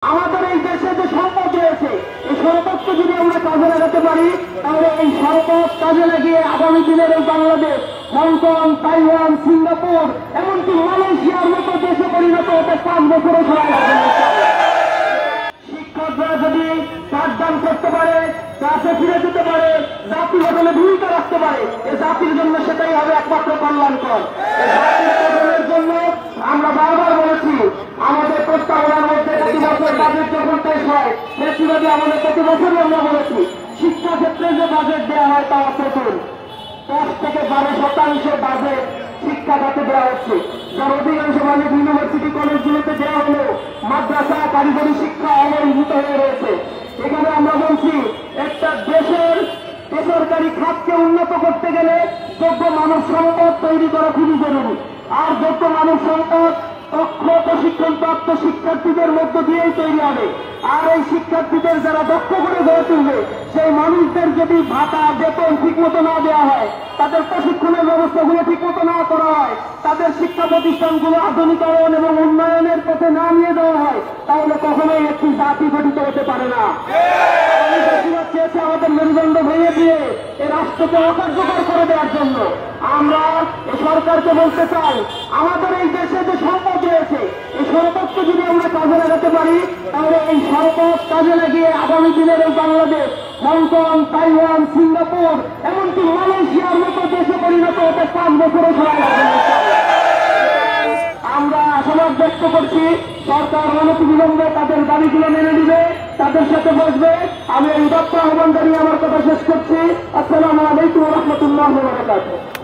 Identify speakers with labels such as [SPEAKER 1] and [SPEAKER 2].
[SPEAKER 1] আমাদের এই দেশে যে সম্পদ রয়েছে এই সম্পদকে যদি আমরা কাজে লাগাতে পারি তাহলে এই সম্পদ কাজে লাগিয়ে আগামী দিনের এই বাংলাদেশ হংকং, তাইওয়ান, সিঙ্গাপুর এমনকি মালয়েশিয়ার মতো দেশে পরিণত হতে 5 বছরের সময় লাগবে। শিক্ষকরা যদি পাঠদান করতে পারে, ক্লাসে ফিরে যেতে পারে, জাতি গঠনে ভূমিকা রাখতে পারে, এই জাতির জন্য সেটাই হবে একমাত্র কল্যাণকর। এই জন্য আমরা বারবার বলেছি আমাদের প্রস্তাবনার মধ্যে প্রতি বছর বাজেট যখন পেশ হয় নেতৃত্বে আমাদের প্রতি বছরই আমরা বলেছি শিক্ষা ক্ষেত্রে যে বাজেট দেওয়া হয় তা প্রচুর 10 থেকে 12% বাজেট শিক্ষা খাতে দেওয়া হচ্ছে, যার অধিকাংশ মানে ইউনিভার্সিটি কলেজগুলোতে দেওয়া হলেও মাদ্রাসা কারিগরি শিক্ষা অবহেলিত হয়ে রয়েছে। এখানে আমরা বলছি একটা দেশের বেসরকারি খাতকে উন্নত করতে গেলে যোগ্য মানব সম্পদ তৈরি করা খুবই জরুরি। আর যোগ্য মানব সম্পদ দক্ষ প্রশিক্ষণপ্রাপ্ত শিক্ষার্থীদের মধ্য দিয়েই তৈরি হবে। আর এই শিক্ষার্থীদের যারা দক্ষ করে গড়ে তুলবে সেই মানুষদের যদি ভাতা বেতন ঠিকমতো না দেওয়া হয়, তাদের প্রশিক্ষণের ব্যবস্থাগুলো ঠিকমতো না করা হয়, তাদের শিক্ষা প্রতিষ্ঠানগুলো আধুনিকায়ন এবং উন্নয়নের পথে না নিয়ে দেওয়া হয়, তাহলে কখনোই একটি জাতি গঠিত হতে পারে না। চেয়েছে আমাদের মেরুদণ্ড ভেঙে দিয়ে এই রাষ্ট্রকে অকার্যকর করে দেওয়ার জন্য। আমরা এই সরকারকে বলতে চাই আমাদের এই দেশে যে সম্পদ রয়েছে এই সম্পদকে যদি আমরা কাজে লাগাতে পারি তাহলে এই সম্পদ কাজে লাগিয়ে আগামী দিনের এই বাংলাদেশ হংকং, তাইওয়ান, সিঙ্গাপুর এমনকি মালয়েশিয়ার মতো দেশে পরিণত হতে 5 বছরের সময় লাগবে। আমরা আশাবাদ ব্যক্ত করছি সরকার অনতিবিলম্বে তাদের দাবিগুলো মেনে নিবে, তাদের সাথে বসবে। আমি এই উদাত্ত আহ্বান জানিয়ে আমার কথা শেষ করছি। আসসালামু আলাইকুম ওয়া রাহমাতুল্লাহি ওয়া বারাকাতুহু।